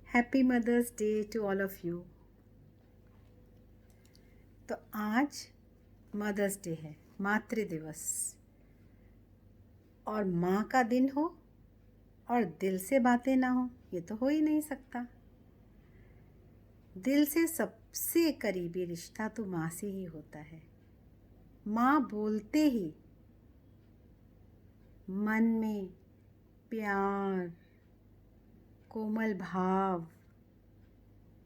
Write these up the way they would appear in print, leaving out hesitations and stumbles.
Happy mother's day to all of you. तो आज mother's day है, मातृ दिवस, और माँ का दिन हो और दिल से बातें ना हो, ये तो हो ही नहीं सकता। दिल से सबसे करीबी रिश्ता तो माँ से ही होता है। माँ बोलते ही मन में प्यार, कोमल भाव,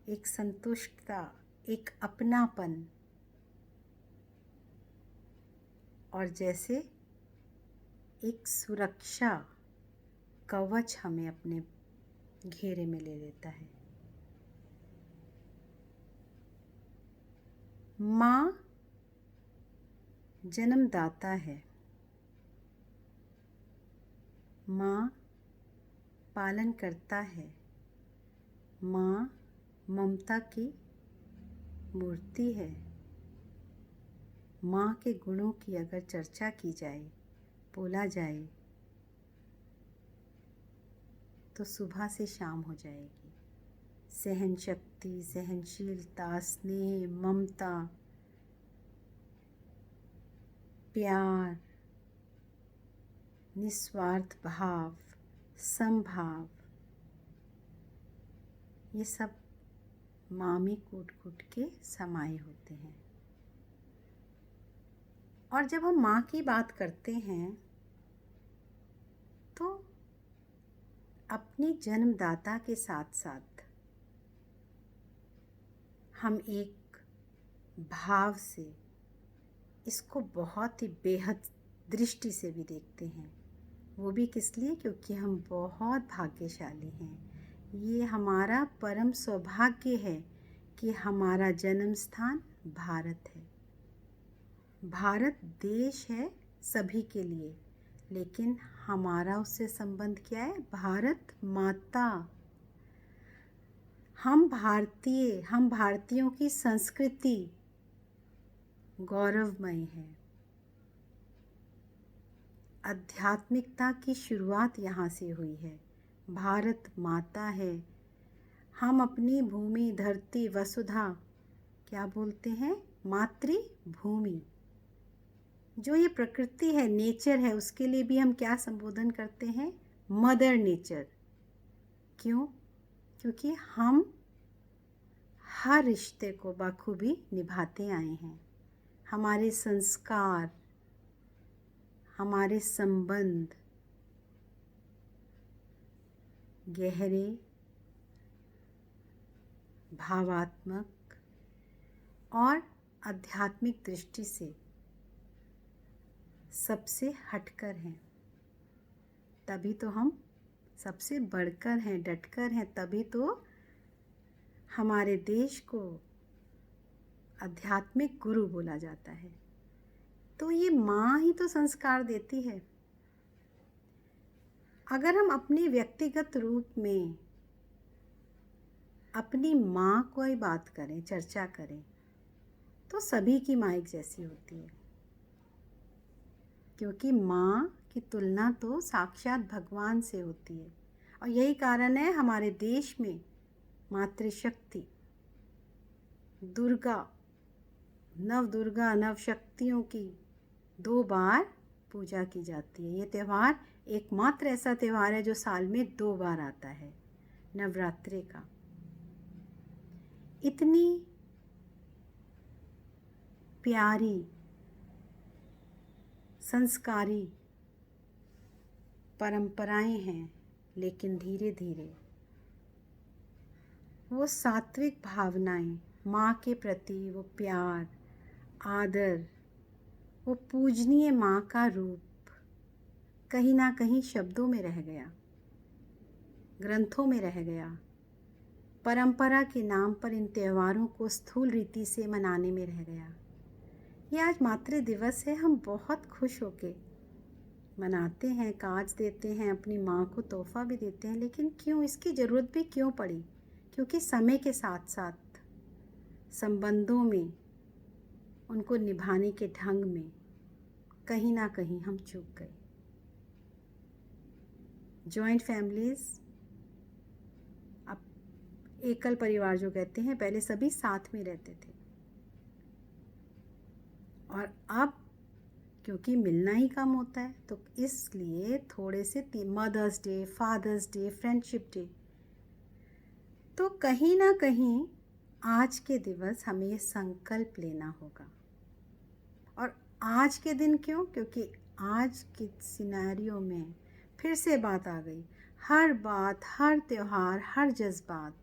एक संतुष्टता, एक अपनापन, और जैसे एक सुरक्षा कवच हमें अपने घेरे में ले लेता है। माँ जन्मदाता है, माँ पालन करता है, माँ ममता की मूर्ति है। माँ के गुणों की अगर चर्चा की जाए, बोला जाए, तो सुबह से शाम हो जाएगी। सहन शक्ति, सहनशीलता, स्नेह, ममता, प्यार, निस्वार्थ भाव, समभाव, ये सब माँ में कूट कूट के समाये होते हैं। और जब हम माँ की बात करते हैं तो अपने जन्मदाता के साथ साथ हम एक भाव से इसको बहुत ही बेहद दृष्टि से भी देखते हैं। वो भी किस लिए? क्योंकि हम बहुत भाग्यशाली हैं। ये हमारा परम सौभाग्य है कि हमारा जन्म स्थान भारत है। भारत देश है सभी के लिए, लेकिन हमारा उससे संबंध क्या है? भारत माता। हम भारतीयों की संस्कृति गौरवमय है। आध्यात्मिकता की शुरुआत यहाँ से हुई है। भारत माता है। हम अपनी भूमि, धरती, वसुधा क्या बोलते हैं? मातृभूमि। जो ये प्रकृति है, नेचर है, उसके लिए भी हम क्या संबोधन करते हैं? Mother nature. क्यों? क्योंकि हम हर रिश्ते को बखूबी निभाते आए हैं। हमारे संस्कार, हमारे संबंध गहरे, भावात्मक और आध्यात्मिक दृष्टि से सबसे हटकर हैं। तभी तो हम सबसे बढ़कर हैं, डटकर हैं। तभी तो हमारे देश को आध्यात्मिक गुरु बोला जाता है। तो ये माँ ही तो संस्कार देती है। अगर हम अपने व्यक्तिगत रूप में अपनी माँ को ही बात करें, चर्चा करें, तो सभी की माँ एक जैसी होती है। क्योंकि माँ की तुलना तो साक्षात भगवान से होती है। और यही कारण है हमारे देश में मातृशक्ति, दुर्गा, नव शक्तियों की 2 बार पूजा की जाती है। ये त्यौहार एकमात्र ऐसा त्यौहार है जो साल में 2 बार आता है, नवरात्रि का। इतनी प्यारी, संस्कारी परंपराएं हैं, लेकिन धीरे धीरे वो सात्विक भावनाएं, माँ के प्रति वो प्यार, आदर, वो पूजनीय माँ का रूप कहीं ना कहीं शब्दों में रह गया, ग्रंथों में रह गया। परंपरा के नाम पर इन त्योहारों को स्थूल रीति से मनाने में रह गया। ये आज मातृ दिवस है, हम बहुत खुश होके मनाते हैं, कार्ड्स देते हैं, अपनी माँ को तोहफा भी देते हैं। लेकिन क्यों? इसकी ज़रूरत भी क्यों पड़ी? क्योंकि समय के साथ साथ संबंधों में, उनको निभाने के ढंग में कहीं ना कहीं हम चूक गए। जॉइंट फैमिलीज़ अब एकल परिवार जो कहते हैं, पहले सभी साथ में रहते थे और अब क्योंकि मिलना ही कम होता है तो इसलिए थोड़े से mother's day, father's day, friendship day, तो कहीं ना कहीं आज के दिवस हमें ये संकल्प लेना होगा। और आज के दिन क्यों? क्योंकि आज के सिनेरियो में फिर से बात आ गई, हर बात, हर त्योहार, हर जज्बात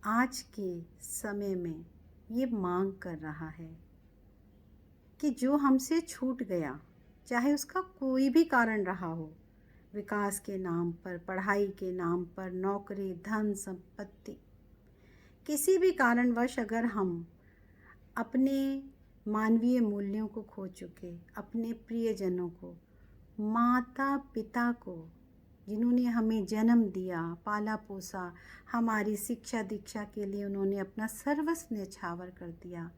आज के समय में ये मांग कर रहा है कि जो हमसे छूट गया, चाहे उसका कोई भी कारण रहा हो, विकास के नाम पर, पढ़ाई के नाम पर, नौकरी, धन संपत्ति, किसी भी कारणवश अगर हम अपने मानवीय मूल्यों को खो चुके, अपने प्रियजनों को, माता पिता को, जिन्होंने हमें जन्म दिया, पाला पोसा, हमारी शिक्षा दीक्षा के लिए उन्होंने अपना सर्वस्व न्यौछावर कर दिया,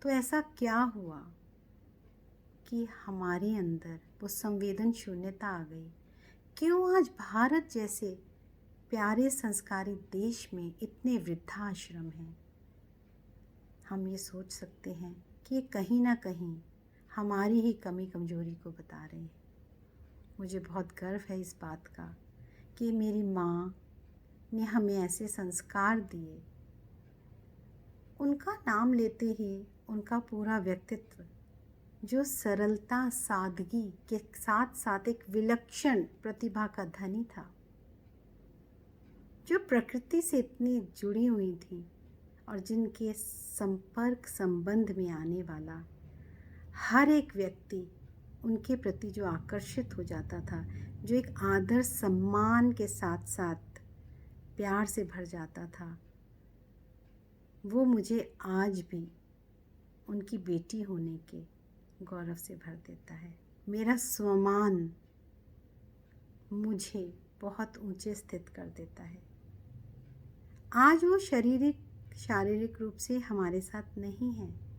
तो ऐसा क्या हुआ कि हमारे अंदर वो संवेदन शून्यता आ गई? क्यों आज भारत जैसे प्यारे संस्कारी देश में इतने वृद्धाश्रम हैं? हम ये सोच सकते हैं कि कहीं ना कहीं हमारी ही कमी कमजोरी को बता रहे हैं। मुझे बहुत गर्व है इस बात का कि मेरी माँ ने हमें ऐसे संस्कार दिए। उनका नाम लेते ही उनका पूरा व्यक्तित्व जो सरलता, सादगी के साथ साथ एक विलक्षण प्रतिभा का धनी था, जो प्रकृति से इतनी जुड़ी हुई थी और जिनके संपर्क संबंध में आने वाला हर एक व्यक्ति उनके प्रति जो आकर्षित हो जाता था, जो एक आदर सम्मान के साथ साथ प्यार से भर जाता था, वो मुझे आज भी उनकी बेटी होने के गौरव से भर देता है। मेरा स्वमान मुझे बहुत ऊंचे स्थित कर देता है। आज वो शारीरिक रूप से हमारे साथ नहीं है,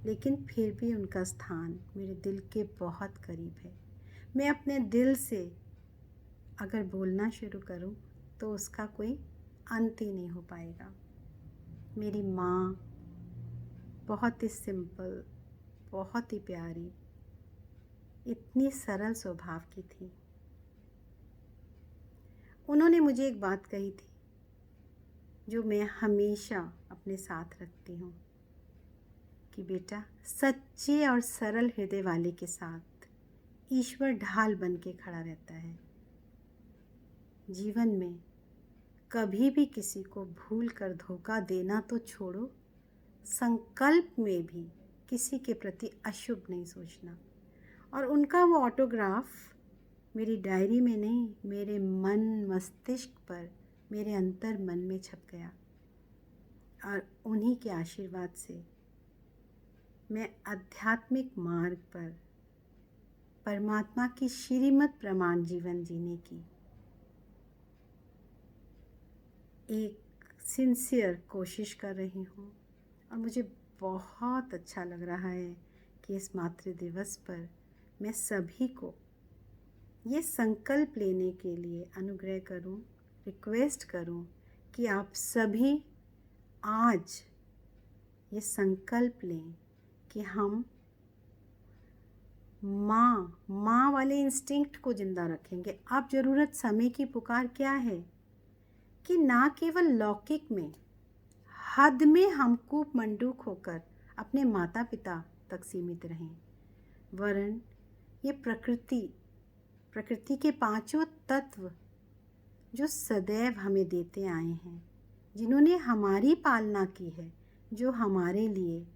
लेकिन फिर भी उनका स्थान मेरे दिल के बहुत करीब है। मैं अपने दिल से अगर बोलना शुरू करूं तो उसका कोई अंत ही नहीं हो पाएगा। मेरी माँ बहुत ही सिंपल, बहुत ही प्यारी, इतनी सरल स्वभाव की थी। उन्होंने मुझे एक बात कही थी जो मैं हमेशा अपने साथ रखती हूँ कि बेटा, सच्चे और सरल हृदय वाले के साथ ईश्वर ढाल बन के खड़ा रहता है। जीवन में कभी भी किसी को भूल कर धोखा देना तो छोड़ो, संकल्प में भी किसी के प्रति अशुभ नहीं सोचना। और उनका वो ऑटोग्राफ मेरी डायरी में नहीं, मेरे मन मस्तिष्क पर, मेरे अंतर मन में छप गया। और उन्हीं के आशीर्वाद से मैं आध्यात्मिक मार्ग पर परमात्मा की श्रीमत प्रमाण जीवन जीने की एक सिंसियर कोशिश कर रही हूँ। और मुझे बहुत अच्छा लग रहा है कि इस मातृ दिवस पर मैं सभी को ये संकल्प लेने के लिए अनुग्रह करूँ, रिक्वेस्ट करूँ कि आप सभी आज ये संकल्प लें कि हम माँ वाले इंस्टिंक्ट को जिंदा रखेंगे। अब ज़रूरत समय की पुकार क्या है कि ना केवल लौकिक में, हद में हम कूप मंडूक होकर अपने माता पिता तक सीमित रहें, वरन ये प्रकृति के पांचों तत्व जो सदैव हमें देते आए हैं, जिन्होंने हमारी पालना की है, जो हमारे लिए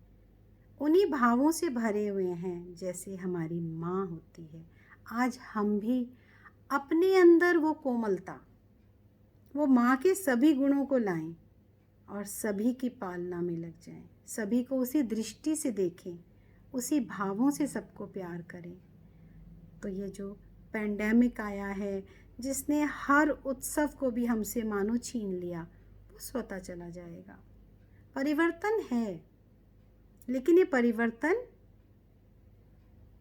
उन्हीं भावों से भरे हुए हैं जैसे हमारी माँ होती है। आज हम भी अपने अंदर वो कोमलता, वो माँ के सभी गुणों को लाएं और सभी की पालना में लग जाएं, सभी को उसी दृष्टि से देखें, उसी भावों से सबको प्यार करें। तो ये जो पैंडेमिक आया है, जिसने हर उत्सव को भी हमसे मानो छीन लिया, वो स्वतः चला जाएगा। परिवर्तन है, लेकिन ये परिवर्तन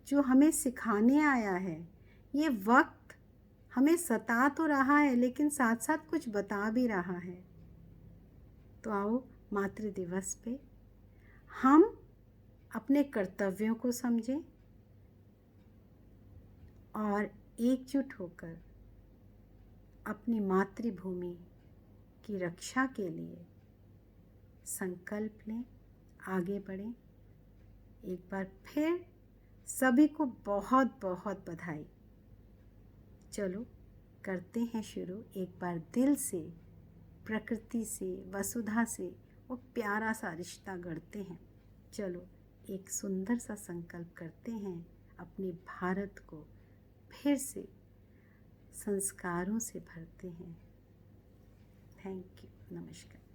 जो हमें सिखाने आया है, ये वक्त हमें सता तो रहा है लेकिन साथ साथ कुछ बता भी रहा है। तो आओ मातृ दिवस पे हम अपने कर्तव्यों को समझें और एकजुट होकर अपनी मातृभूमि की रक्षा के लिए संकल्प लें, आगे बढ़ें। एक बार फिर सभी को बहुत बहुत बधाई। चलो करते हैं शुरू। एक बार दिल से, प्रकृति से, वसुधा से वो प्यारा सा रिश्ता गढ़ते हैं। चलो एक सुंदर सा संकल्प करते हैं, अपने भारत को फिर से संस्कारों से भरते हैं। Thank you. नमस्कार।